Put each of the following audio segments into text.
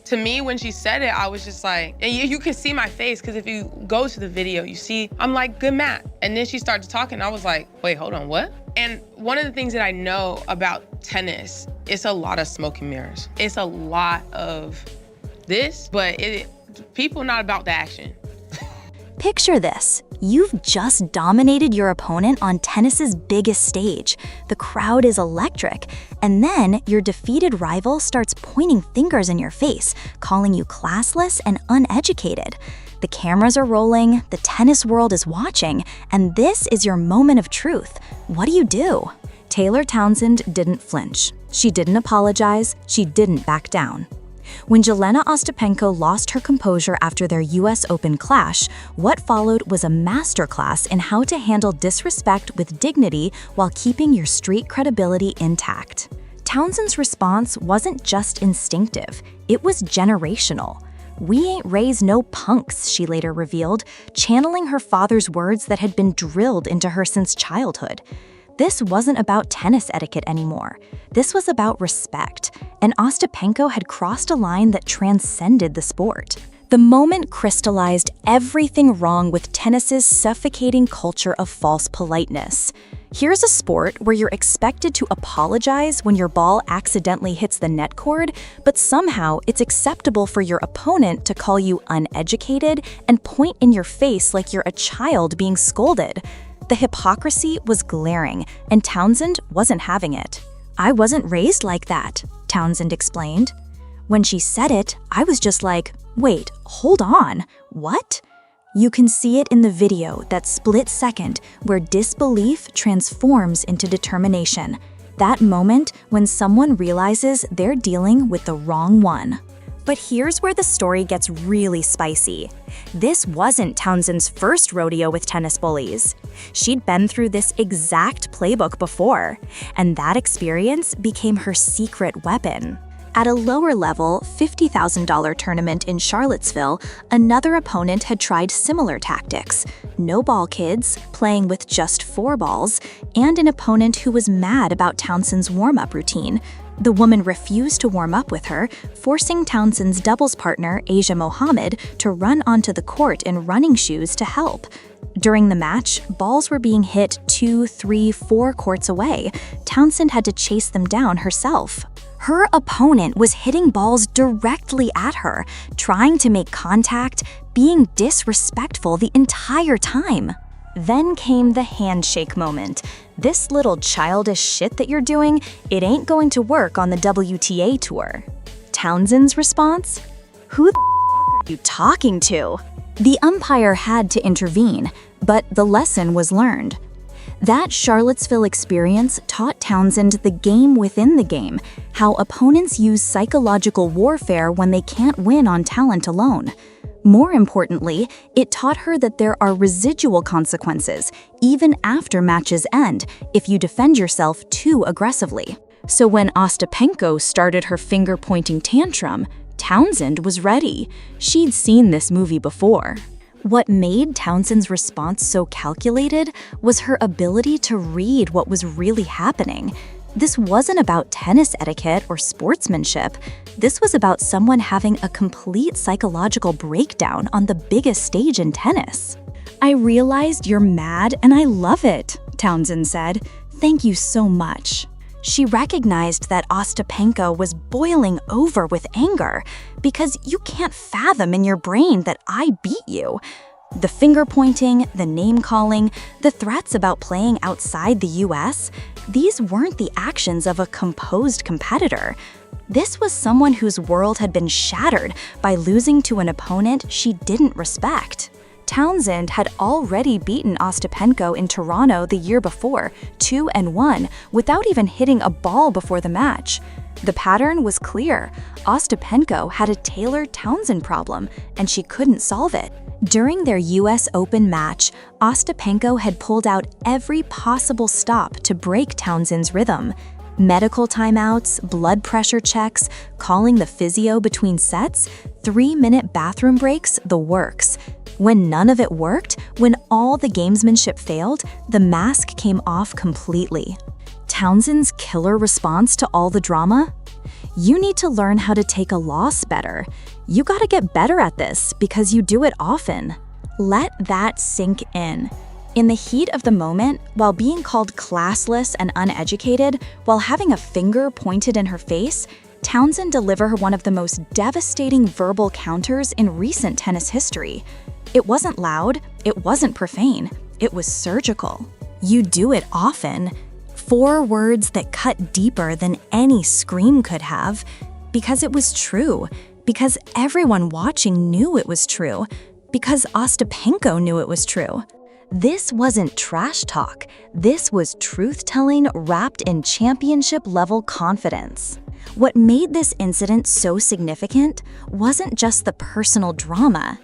To me, when she said it, I was just like, and you can see my face, because if you go to the video, you see, I'm like, good mat. And then she started talking, I was like, wait, hold on, what? And one of the things that I know about tennis, it's a lot of smoke and mirrors. It's a lot of this, but people not about the action. Picture this. You've just dominated your opponent on tennis's biggest stage. The crowd is electric. And then your defeated rival starts pointing fingers in your face, calling you classless and uneducated. The cameras are rolling, the tennis world is watching, and this is your moment of truth. What do you do? Taylor Townsend didn't flinch. She didn't apologize. She didn't back down. When Jelena Ostapenko lost her composure after their US Open clash, what followed was a masterclass in how to handle disrespect with dignity while keeping your street credibility intact. Townsend's response wasn't just instinctive, it was generational. "We ain't raised no punks," she later revealed, channeling her father's words that had been drilled into her since childhood. This wasn't about tennis etiquette anymore. This was about respect, and Ostapenko had crossed a line that transcended the sport. The moment crystallized everything wrong with tennis's suffocating culture of false politeness. Here's a sport where you're expected to apologize when your ball accidentally hits the net cord, but somehow it's acceptable for your opponent to call you uneducated and point in your face like you're a child being scolded. The hypocrisy was glaring, and Townsend wasn't having it. "I wasn't raised like that," Townsend explained. When she said it, I was just like, wait, hold on, what? You can see it in the video, that split second where disbelief transforms into determination. That moment when someone realizes they're dealing with the wrong one. But here's where the story gets really spicy. This wasn't Townsend's first rodeo with tennis bullies. She'd been through this exact playbook before, and that experience became her secret weapon. At a lower level, $50,000 tournament in Charlottesville, another opponent had tried similar tactics. No ball kids, playing with just 4 balls, and an opponent who was mad about Townsend's warm-up routine. The woman refused to warm up with her, forcing Townsend's doubles partner, Asia Mohammed, to run onto the court in running shoes to help. During the match, balls were being hit 2, 3, 4 courts away. Townsend had to chase them down herself. Her opponent was hitting balls directly at her, trying to make contact, being disrespectful the entire time. Then came the handshake moment. This little childish shit that you're doing, it ain't going to work on the WTA tour. Townsend's response? Who the f are you talking to? The umpire had to intervene, but the lesson was learned. That Charlottesville experience taught Townsend the game within the game, how opponents use psychological warfare when they can't win on talent alone. More importantly, it taught her that there are residual consequences, even after matches end, if you defend yourself too aggressively. So when Ostapenko started her finger-pointing tantrum, Townsend was ready. She'd seen this movie before. What made Townsend's response so calculated was her ability to read what was really happening. This wasn't about tennis etiquette or sportsmanship. This was about someone having a complete psychological breakdown on the biggest stage in tennis. "I realized you're mad and I love it," Townsend said. "Thank you so much." She recognized that Ostapenko was boiling over with anger because you can't fathom in your brain that I beat you. The finger-pointing, the name-calling, the threats about playing outside the US, these weren't the actions of a composed competitor. This was someone whose world had been shattered by losing to an opponent she didn't respect. Townsend had already beaten Ostapenko in Toronto the year before, 2-1, without even hitting a ball before the match. The pattern was clear. Ostapenko had a Taylor Townsend problem, and she couldn't solve it. During their US Open match, Ostapenko had pulled out every possible stop to break Townsend's rhythm. Medical timeouts, blood pressure checks, calling the physio between sets, 3-minute bathroom breaks, the works. When none of it worked, when all the gamesmanship failed, the mask came off completely. Townsend's killer response to all the drama? You need to learn how to take a loss better. You gotta get better at this because you do it often. Let that sink in. In the heat of the moment, while being called classless and uneducated, while having a finger pointed in her face, Townsend delivered one of the most devastating verbal counters in recent tennis history. It wasn't loud, it wasn't profane, it was surgical. You do it often. 4 words that cut deeper than any scream could have, because it was true, because everyone watching knew it was true, because Ostapenko knew it was true. This wasn't trash talk. This was truth-telling wrapped in championship-level confidence. What made this incident so significant wasn't just the personal drama.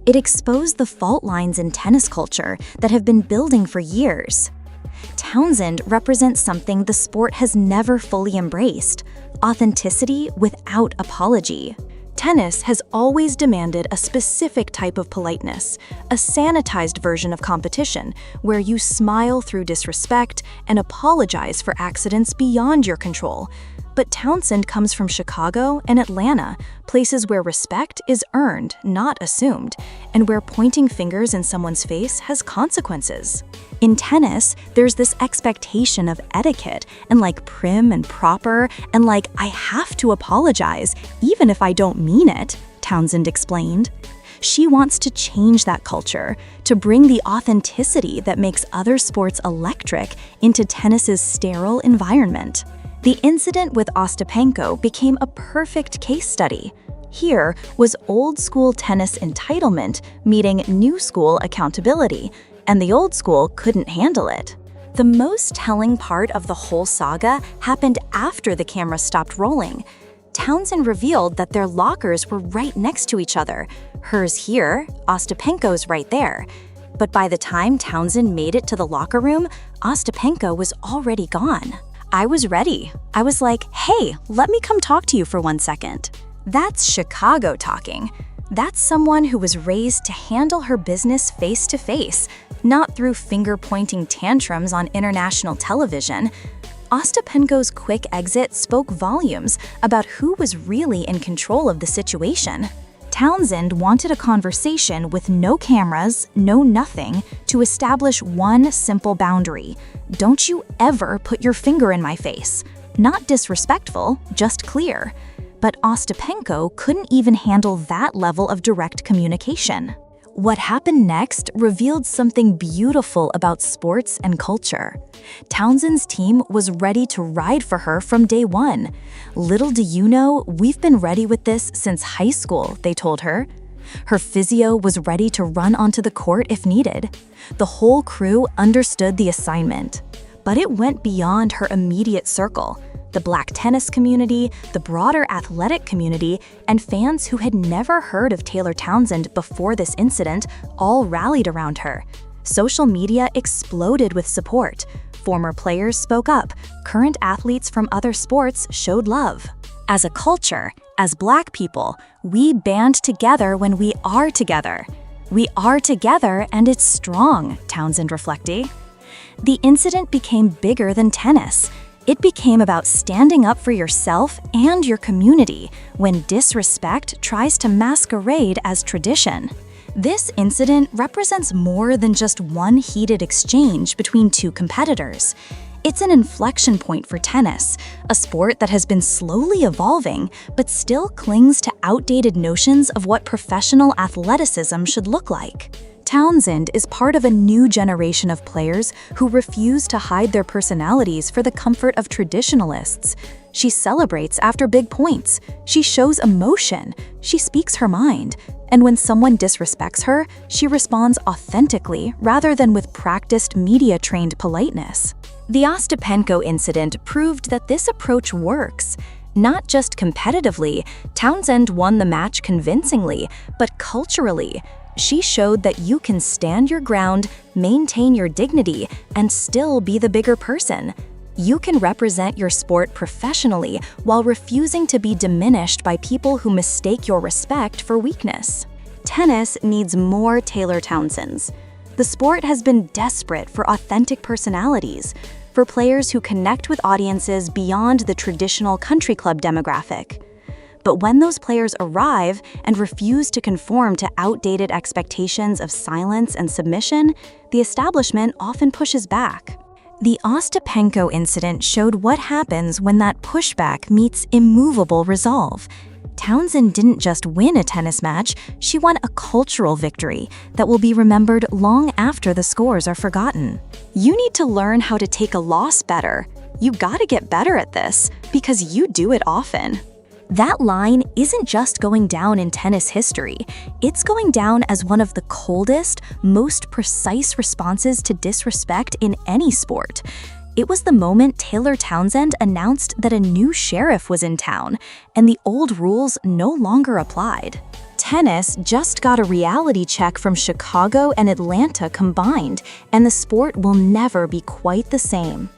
It exposed the fault lines in tennis culture that have been building for years. Townsend represents something the sport has never fully embraced: authenticity without apology. Tennis has always demanded a specific type of politeness, a sanitized version of competition where you smile through disrespect and apologize for accidents beyond your control. But Townsend comes from Chicago and Atlanta, places where respect is earned, not assumed, and where pointing fingers in someone's face has consequences. In tennis, there's this expectation of etiquette and prim and proper and I have to apologize, even if I don't mean it, Townsend explained. She wants to change that culture, to bring the authenticity that makes other sports electric into tennis's sterile environment. The incident with Ostapenko became a perfect case study. Here was old-school tennis entitlement meeting new-school accountability, and the old school couldn't handle it. The most telling part of the whole saga happened after the camera stopped rolling. Townsend revealed that their lockers were right next to each other. Hers here, Ostapenko's right there. But by the time Townsend made it to the locker room, Ostapenko was already gone. I was ready. I was like, hey, let me come talk to you for 1 second. That's Chicago talking. That's someone who was raised to handle her business face to face, not through finger-pointing tantrums on international television. Ostapenko's quick exit spoke volumes about who was really in control of the situation. Townsend wanted a conversation with no cameras, no nothing, to establish one simple boundary. Don't you ever put your finger in my face. Not disrespectful, just clear. But Ostapenko couldn't even handle that level of direct communication. What happened next revealed something beautiful about sports and culture. Townsend's team was ready to ride for her from day one. Little do you know, we've been ready with this since high school, they told her. Her physio was ready to run onto the court if needed. The whole crew understood the assignment. But it went beyond her immediate circle. The Black tennis community, the broader athletic community, and fans who had never heard of Taylor Townsend before this incident all rallied around her. Social media exploded with support. Former players spoke up. Current athletes from other sports showed love. As a culture, as Black people, we band together when we are together. We are together and it's strong, Townsend reflected. The incident became bigger than tennis. It became about standing up for yourself and your community when disrespect tries to masquerade as tradition. This incident represents more than just one heated exchange between two competitors. It's an inflection point for tennis, a sport that has been slowly evolving but still clings to outdated notions of what professional athleticism should look like. Townsend is part of a new generation of players who refuse to hide their personalities for the comfort of traditionalists. She celebrates after big points. She shows emotion. She speaks her mind. And when someone disrespects her, she responds authentically rather than with practiced media-trained politeness. The Ostapenko incident proved that this approach works. Not just competitively, Townsend won the match convincingly, but culturally. She showed that you can stand your ground, maintain your dignity, and still be the bigger person. You can represent your sport professionally while refusing to be diminished by people who mistake your respect for weakness. Tennis needs more Taylor Townsends. The sport has been desperate for authentic personalities. for players who connect with audiences beyond the traditional country club demographic. But when those players arrive and refuse to conform to outdated expectations of silence and submission, the establishment often pushes back. The Ostapenko incident showed what happens when that pushback meets immovable resolve. Townsend didn't just win a tennis match, she won a cultural victory that will be remembered long after the scores are forgotten. You need to learn how to take a loss better. You gotta get better at this, because you do it often. That line isn't just going down in tennis history, it's going down as one of the coldest, most precise responses to disrespect in any sport. It was the moment Taylor Townsend announced that a new sheriff was in town, and the old rules no longer applied. Tennis just got a reality check from Chicago and Atlanta combined, and the sport will never be quite the same.